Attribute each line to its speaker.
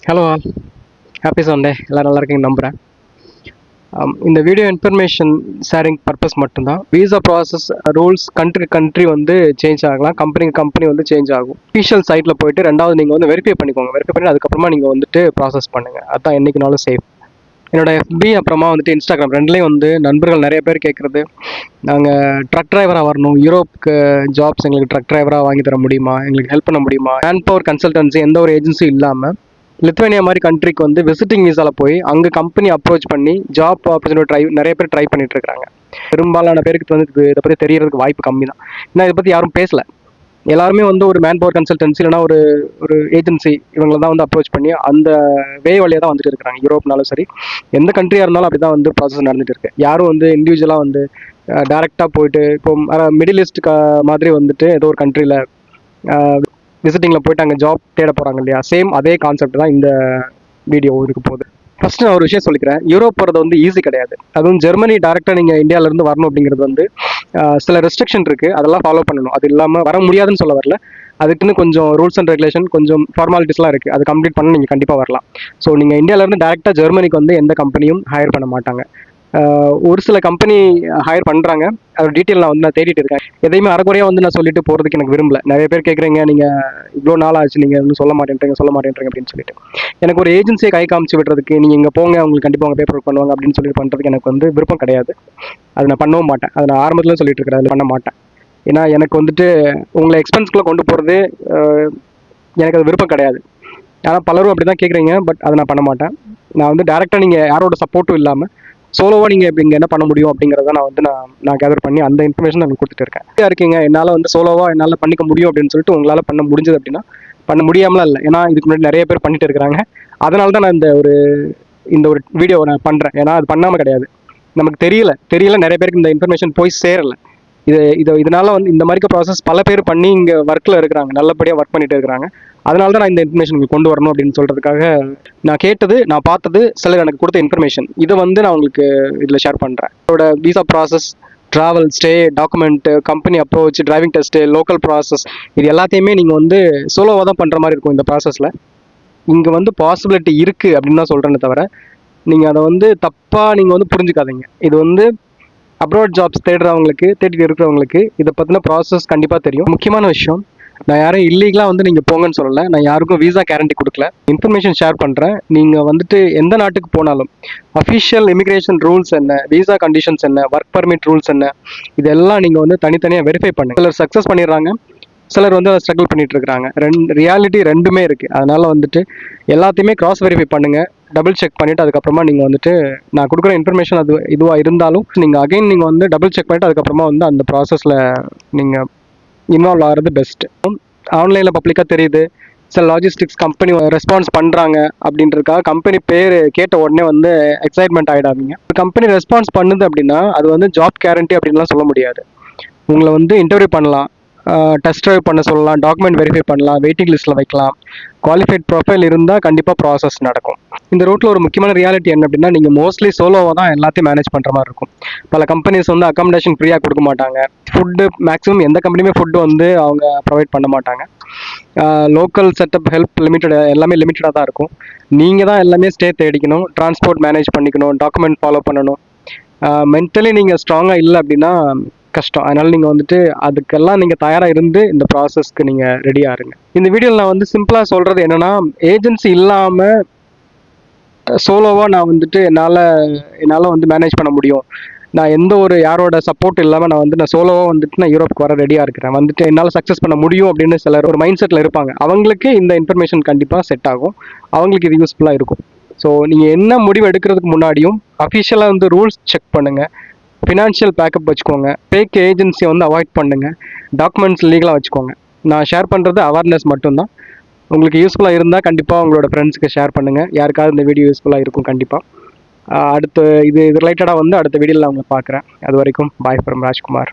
Speaker 1: Hello all, happy Sunday. எல்லோரும் நல்லா இருக்கீங்க நம்புகிறேன். இந்த வீடியோ இன்ஃபர்மேஷன் ஷேரிங் பர்பஸ் மட்டும்தான். விசா ப்ராசஸ் ரூல்ஸ் கண்ட்ரி வந்து சேஞ்ச் ஆகலாம், கம்பெனி வந்து சேஞ்ச் ஆகும். அஃபிஷியல் சைட்டில் போயிட்டு ரெண்டாவது நீங்கள் வந்து வெரிஃபை பண்ணிக்கோங்க. வெரிஃபை பண்ணி அதுக்கப்புறமா நீங்கள் வந்துட்டு ப்ராசஸ் பண்ணுங்கள். அதுதான் என்றைக்குனாலும் சேஃப். என்னோட எஃபி அப்புறமா வந்துட்டு இன்ஸ்டாகிராம் ரெண்டுலேயும் வந்து நண்பர்கள் நிறைய பேர் கேட்குறது, நாங்கள் ட்ரக் டிரைவராக வரணும், யூரோப்புக்கு ஜாப்ஸ் எங்களுக்கு ட்ரக் டிரைவராக வாங்கி தர முடியுமா, எங்களுக்கு ஹெல்ப் பண்ண முடியுமா. மேன் பவர் கன்சல்டன்சி எந்த ஒரு ஏஜென்சியும் இல்லாமல் லித்வேனியா மாதிரி கண்ட்ரிக்கு வந்து விசிட்டிங் விசாவில் போய் அங்கே கம்பெனி அப்ரோச் பண்ணி ஜாப் ஆப்பர்ச்சுனிட்டி நிறைய பேர் ட்ரை பண்ணிட்டு இருக்காங்க. பெரும்பாலான பேருக்கு வந்து இதை பற்றி தெரியறதுக்கு வாய்ப்பு கம்மி தான். ஏன்னா இதை பற்றி யாரும் பேசலை. எல்லாருமே வந்து ஒரு மேன் பவர் கன்சல்டன்சி இல்லைனா ஒரு ஒரு ஏஜென்சி இவங்களை தான் வந்து அப்ரோச் பண்ணி அந்த வே வழியாக தான் வந்துட்டு இருக்காங்க. யூரோப்னாலும் சரி, எந்த கண்ட்ரியாக இருந்தாலும் அப்படி தான் வந்து ப்ராசஸ் நடந்துட்டு இருக்கு. யாரும் வந்து இண்டிவிஜுவலாக வந்து டேரெக்டாக போயிட்டு இப்போ மிடில் ஈஸ்ட் மாதிரி வந்துட்டு ஏதோ ஒரு கண்ட்ரியில் விசிட்டிங்கில் போயிட்டு அங்கே ஜாப் தேட போகிறாங்க இல்லையா, சேம் அதே கான்செப்ட் தான் இந்த வீடியோ இருக்க போகுது. ஃபர்ஸ்ட் நான் ஒரு விஷயம் சொல்லிக்கிறேன். யூரோப் போகிறது வந்து ஈஸி கிடையாது. அதுவும் ஜெர்மனி டேரெக்டாக நீங்கள் இந்தியாவிலேருந்து வரணும் அப்படிங்கிறது வந்து சில ரெஸ்ட்ரிக்ஷன் இருக்குது, அதெல்லாம் ஃபாலோ பண்ணணும். அது இல்லாமல் வர முடியாதுன்னு சொல்ல வரல, அதுக்குன்னு கொஞ்சம் ரூல்ஸ் அண்ட் ரெகுலேஷன், கொஞ்சம் ஃபார்மாலிட்டிஸ்லாம் இருக்குது. அது கம்ப்ளீட் பண்ண நீங்கள் கண்டிப்பாக வரலாம். ஸோ நீங்கள் இந்தியாவிலேருந்து டேரெக்டாக ஜெர்மனிக்கு வந்து எந்த கம்பெனியும் ஹையர் பண்ண மாட்டாங்க. ஒரு சில கம்பெனி ஹையர் பண்ணுறாங்க, அதோட டீட்டெயில் நான் தேடிட்டு இருக்கேன். எதையுமே அரைக்குறையாக வந்து நான் சொல்லிட்டு போகிறதுக்கு எனக்கு விரும்பல. நிறைய பேர் கேட்குறீங்க, நீங்கள் இவ்வளோ நாள் ஆச்சு, நீங்கள் இன்னும் சொல்ல மாட்டேன்றீங்க அப்படின்னு சொல்லிட்டு. எனக்கு ஒரு ஏஜென்சியை கை காமிச்சு விடுறதுக்கு, நீங்கள் இங்கே போங்க உங்களுக்கு கண்டிப்பாக உங்கள் பேப்பர் ஒர்க் பண்ணுவாங்க அப்படின்னு சொல்லிட்டு பண்ணுறதுக்கு எனக்கு வந்து விருப்பம் கிடையாது. அதை நான் பண்ணவும் மாட்டேன். அதை நான் ஆரம்பத்தில் சொல்லிட்டு இருக்கிறேன், அதில் பண்ண மாட்டேன். ஏன்னா எனக்கு வந்துட்டு உங்களை எக்ஸ்பென்ஸ்குள்ளே கொண்டு போகிறது எனக்கு அது விருப்பம் கிடையாது. ஆனால் பலரும் அப்படி தான் கேட்குறீங்க, பட் அதை நான் பண்ண மாட்டேன். நான் வந்து டேரெக்டாக நீங்கள் யாரோட சப்போர்ட்டும் இல்லாமல் சோலோவாக நீங்கள் இப்போ இங்கே என்ன பண்ண முடியும் அப்படிங்கிறத நான் கேதர் பண்ணி அந்த இன்ஃபர்மேஷன் நான் கொடுத்துட்டு இருக்கேன். இருக்கீங்க, என்னால் வந்து சோலோவாக என்னால் பண்ணிக்க முடியும் அப்படின்னு சொல்லிட்டு உங்களால் பண்ண முடிஞ்சது அப்படின்னா, பண்ண முடியாமலாம் இல்லை. ஏன்னா இதுக்கு முன்னாடி நிறைய பேர் பண்ணிட்டு இருக்கிறாங்க. அதனால தான் நான் இந்த ஒரு வீடியோ நான் பண்ணுறேன். ஏன்னா அது பண்ணாமல் கிடையாது, நமக்கு தெரியல நிறைய பேருக்கு இந்த இன்ஃபர்மேஷன் போய் சேரலை. இதனால வந்து இந்த மாதிரி ப்ராசஸ் பல பேர் பண்ணி இங்கே ஒர்க்கில் இருக்கிறாங்க, நல்லபடியாக ஒர்க் பண்ணிட்டு இருக்கிறாங்க. அதனால தான் நான் இந்த இன்ஃபர்மேஷன் உங்களுக்கு கொண்டு வரணும் அப்படின்னு சொல்கிறதுக்காக நான் கேட்டது, நான் பார்த்தது, சிலர் எனக்கு கொடுத்த இன்ஃபர்மேஷன், இதை வந்து நான் உங்களுக்கு இதில் ஷேர் பண்ணுறேன். இதோட visa process, travel, stay, document, company approach, driving test, local process, இது எல்லாத்தையுமே நீங்கள் வந்து சோலோவாக தான் பண்ணுற மாதிரி இருக்கும். இந்த ப்ராசஸில் இங்கே வந்து பாசிபிலிட்டி இருக்குது அப்படின்னு தான் சொல்கிறேன்னு தவிர, நீங்கள் அதை வந்து தப்பாக நீங்கள் வந்து புரிஞ்சுக்காதீங்க. இது வந்து அப்ராட் ஜாப்ஸ் தேடிட்டு இருக்கிறவங்களுக்கு இதை பற்றின ப்ராசஸ் கண்டிப்பாக தெரியும். முக்கியமான விஷயம், நான் யாரும் இல்லீகலாக வந்து நீங்கள் போங்கன்னு சொல்லலை. நான் யாருக்கும் விசா கேரண்டி கொடுக்கல. இன்ஃபர்மேஷன் ஷேர் பண்ணுறேன். நீங்கள் வந்துட்டு எந்த நாட்டுக்கு போனாலும் அஃபிஷியல் இமிக்ரேஷன் ரூல்ஸ் என்ன, விசா கண்டிஷன்ஸ் என்ன, ஒர்க் பர்மிட் ரூல்ஸ் என்ன, இதெல்லாம் நீங்கள் வந்து தனித்தனியாக வெரிஃபை பண்ணுங்கள். சிலர் சக்ஸஸ் பண்ணிடுறாங்க, சிலர் வந்து அதை ஸ்ட்ரகிள் பண்ணிட்டு இருக்கிறாங்க. ரியாலிட்டி ரெண்டுமே இருக்குது. அதனால் வந்துட்டு எல்லாத்தையுமே கிராஸ் வெரிஃபை பண்ணுங்கள், டபுள் செக் பண்ணிவிட்டு அதுக்கப்புறமா நீங்கள் வந்துட்டு நான் கொடுக்குற இன்ஃபர்மேஷன் அது இதுவாக இருந்தாலும் நீங்கள் வந்து டபுள் செக் பண்ணிவிட்டு அதுக்கப்புறமா வந்து அந்த ப்ராசஸில் நீங்கள் இன்வால்வ் ஆகிறது பெஸ்ட்டு. ஆன்லைனில் பப்ளிக்காக தெரியுது, சில லாஜிஸ்டிக்ஸ் கம்பெனி ரெஸ்பான்ஸ் பண்ணுறாங்க அப்படின்றதுக்காக கம்பெனி பேர் கேட்ட உடனே வந்து எக்ஸைட்மெண்ட் ஆகிடாதீங்க. கம்பெனி ரெஸ்பான்ஸ் பண்ணுது அப்படின்னா அது வந்து ஜாப் கேரண்டி அப்படின்லாம் சொல்ல முடியாது. உங்களை வந்து இன்டர்வியூ பண்ணலாம், டெஸ்ட் ட்ரைவ் பண்ண சொல்லலாம், டாக்குமெண்ட் வெரிஃபை பண்ணலாம், வெயிட்டிங் லிஸ்ட்டில் வைக்கலாம். குவாலிஃபைட் ப்ரொஃபைல் இருந்தால் கண்டிப்பாக ப்ராசஸ் நடக்கும். இந்த ரூட்டில் ஒரு முக்கியமான ரியாலிட்டி என்ன அப்படின்னா, நீங்கள் மோஸ்ட்லி சோலோவாக தான் எல்லாத்தையும் மேனேஜ் பண்ணுற மாதிரி இருக்கும். பல கம்பெனிஸ் வந்து அக்காமடேஷன் ஃப்ரீயாக கொடுக்க மாட்டாங்க. ஃபுட்டு மேக்ஸிமம் எந்த கம்பெனியுமே ஃபுட்டு வந்து அவங்க ப்ரொவைட் பண்ண மாட்டாங்க. லோக்கல் செட்டப், ஹெல்ப் எல்லாமே லிமிட்டடாக தான் இருக்கும். நீங்கள் தான் எல்லாமே ஸ்டே தேடிக்கணும், டிரான்ஸ்போர்ட் மேனேஜ் பண்ணிக்கணும், டாக்குமெண்ட் ஃபாலோ பண்ணணும். மென்டலி நீங்கள் ஸ்ட்ராங்காக இல்லை அப்படின்னா கஷ்டம். அதனால் நீங்கள் வந்துட்டு அதுக்கெல்லாம் நீங்கள் தயாராக இருந்து இந்த ப்ராசஸ்க்கு நீங்கள் ரெடியாக இருங்க. இந்த வீடியோவில் நான் வந்து சிம்பிளாக சொல்கிறது என்னென்னா, ஏஜென்சி இல்லாமல் சோலோவாக நான் வந்துட்டு என்னால் வந்து மேனேஜ் பண்ண முடியும், நான் எந்த ஒரு யாரோட சப்போர்ட் இல்லாமல் நான் சோலோவாக வந்துட்டு நான் யூரோப்புக்கு வர ரெடியாக இருக்கிறேன், வந்துட்டு என்னால் சக்ஸஸ் பண்ண முடியும் அப்படின்னு சிலர் ஒரு மைண்ட் செட்டில் இருப்பாங்க. அவங்களுக்கு இந்த இன்ஃபர்மேஷன் கண்டிப்பாக செட் ஆகும், அவங்களுக்கு இது யூஸ்ஃபுல்லாக இருக்கும். ஸோ நீங்கள் என்ன முடிவு எடுக்கிறதுக்கு முன்னாடியும் அஃபிஷியலாக வந்து ரூல்ஸ் செக் பண்ணுங்கள், ஃபினான்ஷியல் பேக்கப் வச்சுக்கோங்க, ஃபேக் ஏஜென்சியை வந்து அவாய்ட் பண்ணுங்கள், டாக்குமெண்ட்ஸ் லீகலாக வச்சுக்கோங்க. நான் ஷேர் பண்ணுறது அவேர்னஸ் மட்டும்தான். உங்களுக்கு யூஸ்ஃபுல்லாக இருந்தால் கண்டிப்பாக உங்களோட ஃப்ரெண்ட்ஸுக்கு ஷேர் பண்ணுங்கள். யாருக்காவது இந்த வீடியோ யூஸ்ஃபுல்லாக இருக்கும் கண்டிப்பாக. அடுத்து இது ரிலேட்டடாக வந்து அடுத்த வீடியோவில் நான் உங்களை பார்க்குறேன். அது வரைக்கும் பாய் ஃப்ரம் ராஜ்குமார்.